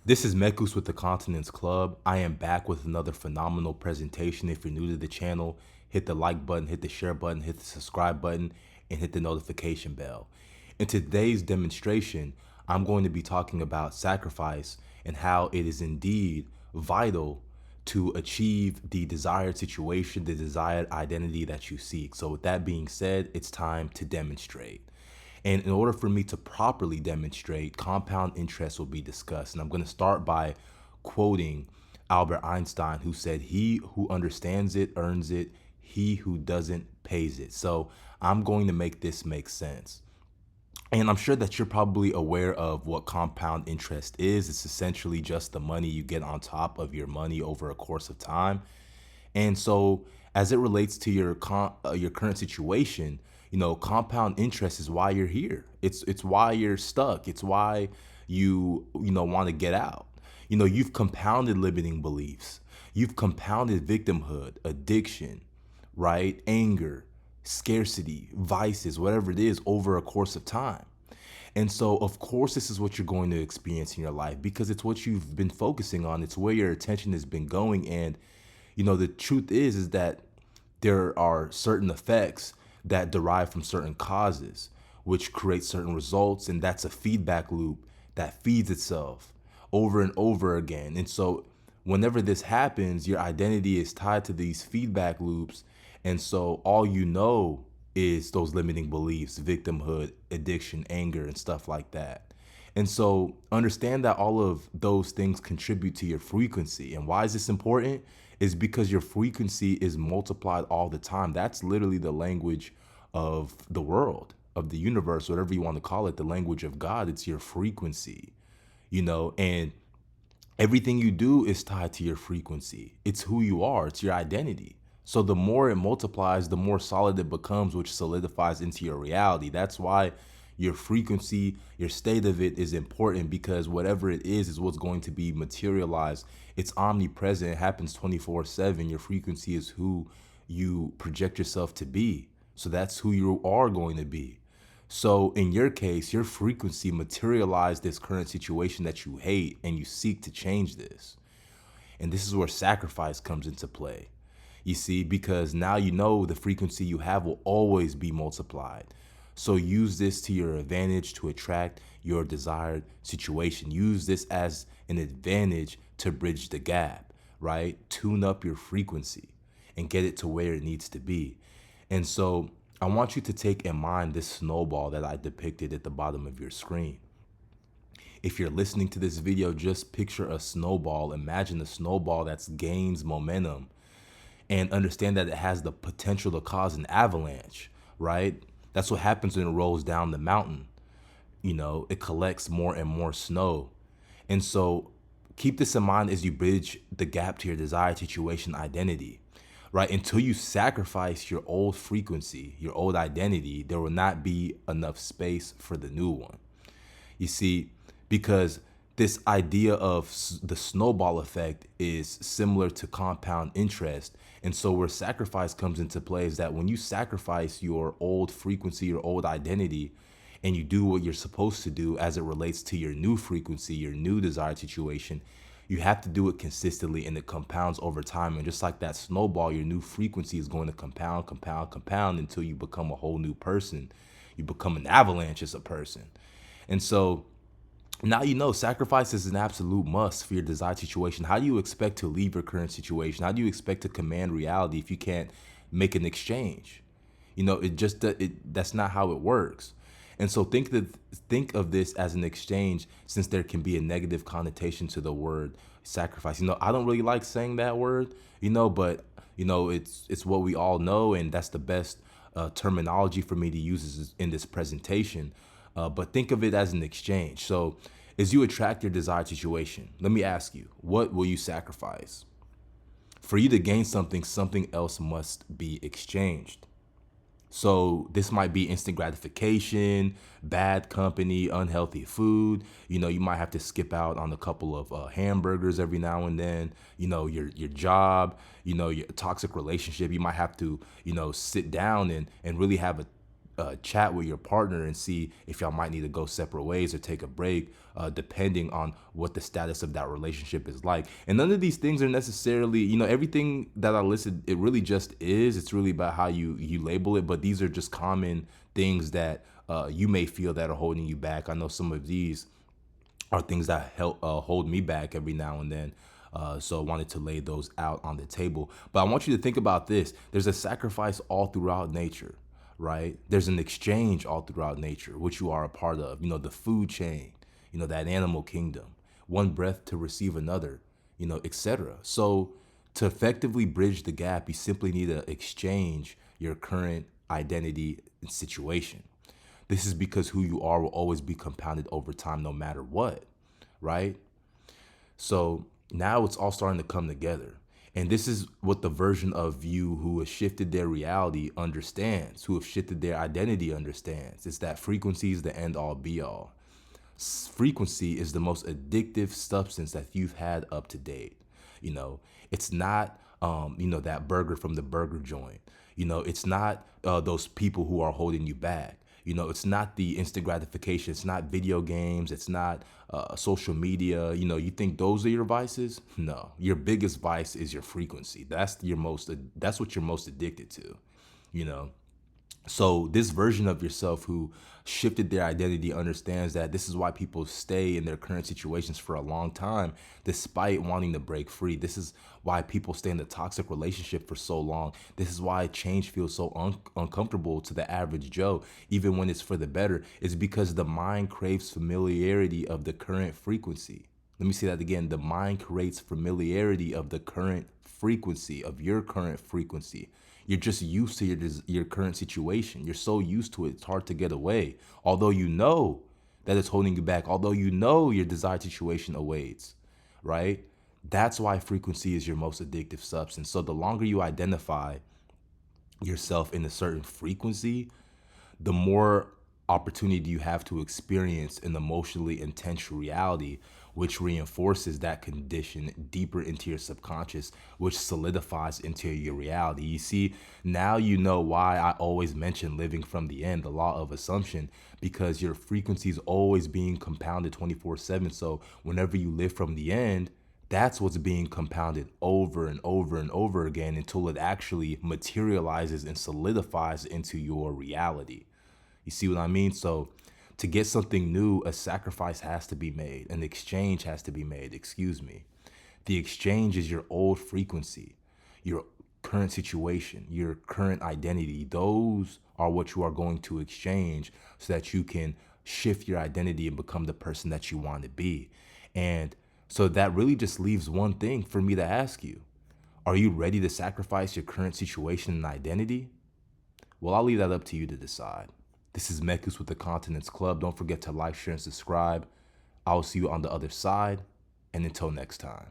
This is Mekus with the Continence Club. I am back with another phenomenal presentation. If you're new to the channel, hit the like button, hit the share button, hit the subscribe button, and hit the notification bell. In today's demonstration, I'm going to be talking about sacrifice and how it is indeed vital to achieve the desired situation, the desired identity that you seek. So with that being said, it's time to demonstrate. And in order for me to properly demonstrate, compound interest will be discussed. And I'm going to start by quoting Albert Einstein, who said, "He who understands it earns it, he who doesn't pays it." So I'm going to make this make sense. And I'm sure that you're probably aware of what compound interest is. It's essentially just the money you get on top of your money over a course of time. And so, as it relates to your current situation, compound interest is why you're here. It's why you're stuck. It's why you want to get out. You've compounded limiting beliefs. You've compounded victimhood, addiction, right? Anger, scarcity, vices, whatever it is over a course of time. And so, of course, this is what you're going to experience in your life because it's what you've been focusing on. It's where your attention has been going. And the truth is that there are certain effects that derive from certain causes, which create certain results. And that's a feedback loop that feeds itself over and over again. And so whenever this happens, your identity is tied to these feedback loops. And so all you know is those limiting beliefs, victimhood, addiction, anger, and stuff like that. And so understand that all of those things contribute to your frequency. And why is this important? Is because your frequency is multiplied all the time. That's literally the language of the world, of the universe, whatever you want to call it, the language of God. It's your frequency, and everything you do is tied to your frequency. It's who you are. It's your identity. So the more it multiplies, the more solid it becomes, which solidifies into your reality. That's why your frequency, your state of it is important, because whatever it is what's going to be materialized. It's omnipresent. It happens 24/7. Your frequency is who you project yourself to be. So that's who you are going to be. So in your case, your frequency materialized this current situation that you hate, and you seek to change this. And this is where sacrifice comes into play. You see, because now the frequency you have will always be multiplied. So use this to your advantage to attract your desired situation. Use this as an advantage to bridge the gap, right? Tune up your frequency and get it to where it needs to be. And so I want you to take in mind this snowball that I depicted at the bottom of your screen. If you're listening to this video, just picture a snowball. Imagine a snowball that gains momentum, and understand that it has the potential to cause an avalanche, right? That's what happens when it rolls down the mountain. It collects more and more snow. And so keep this in mind as you bridge the gap to your desired situation identity, right? Until you sacrifice your old frequency, your old identity, there will not be enough space for the new one. You see, because this idea of the snowball effect is similar to compound interest. And so where sacrifice comes into play is that when you sacrifice your old frequency, your old identity, and you do what you're supposed to do as it relates to your new frequency, your new desired situation, you have to do it consistently, and it compounds over time. And just like that snowball, your new frequency is going to compound until you become a whole new person. You become an avalanche as a person. And so now sacrifice is an absolute must for your desired situation. How do you expect to leave your current situation? How do you expect to command reality if you can't make an exchange? That's not how it works. And so think of this as an exchange, since there can be a negative connotation to the word sacrifice. I don't really like saying that word, but it's what we all know, and that's the best terminology for me to use in this presentation. But think of it as an exchange. So as you attract your desired situation, let me ask you, what will you sacrifice? For you to gain something, something else must be exchanged. So this might be instant gratification, bad company, unhealthy food. You might have to skip out on a couple of hamburgers every now and then. Your job, your toxic relationship. You might have to, sit down and really have chat with your partner and see if y'all might need to go separate ways or take a break, depending on what the status of that relationship is like. And none of these things are necessarily, everything that I listed, it really just is. It's really about how you label it. But these are just common things that you may feel that are holding you back. I know some of these are things that help hold me back every now and then. So I wanted to lay those out on the table. But I want you to think about this. There's a sacrifice all throughout nature, right? There's an exchange all throughout nature, which you are a part of. The food chain, that animal kingdom, one breath to receive another, etc. So to effectively bridge the gap, you simply need to exchange your current identity and situation. This is because who you are will always be compounded over time, no matter what, right? So now it's all starting to come together. And this is what the version of you who has shifted their reality understands, who have shifted their identity understands. It's that frequency is the end all be all. Frequency is the most addictive substance that you've had up to date. It's not, that burger from the burger joint. It's not those people who are holding you back. It's not the instant gratification. It's not video games. It's not social media. You think those are your vices? No, your biggest vice is your frequency. That's what you're most addicted to, you know? So this version of yourself who shifted their identity understands that this is why people stay in their current situations for a long time, despite wanting to break free. This is why people stay in a toxic relationship for so long. This is why change feels so uncomfortable to the average Joe, even when it's for the better. It's because the mind craves familiarity of the current frequency. Let me say that again. The mind creates familiarity of the current frequency, of your current frequency. You're just used to your current situation. You're so used to it, it's hard to get away. Although you know that it's holding you back, although you know your desired situation awaits, right? That's why frequency is your most addictive substance. So the longer you identify yourself in a certain frequency, the more opportunity you have to experience an emotionally intense reality, which reinforces that condition deeper into your subconscious, which solidifies into your reality. You see, now you know why I always mention living from the end, the law of assumption, because your frequency is always being compounded 24/7. So whenever you live from the end, that's what's being compounded over and over and over again until it actually materializes and solidifies into your reality. You see what I mean? So to get something new, a sacrifice has to be made. An exchange has to be made, excuse me. The exchange is your old frequency, your current situation, your current identity. Those are what you are going to exchange so that you can shift your identity and become the person that you want to be. And so that really just leaves one thing for me to ask you. Are you ready to sacrifice your current situation and identity? Well, I'll leave that up to you to decide. This is Mekus with the Continence Club. Don't forget to like, share, and subscribe. I will see you on the other side. And until next time.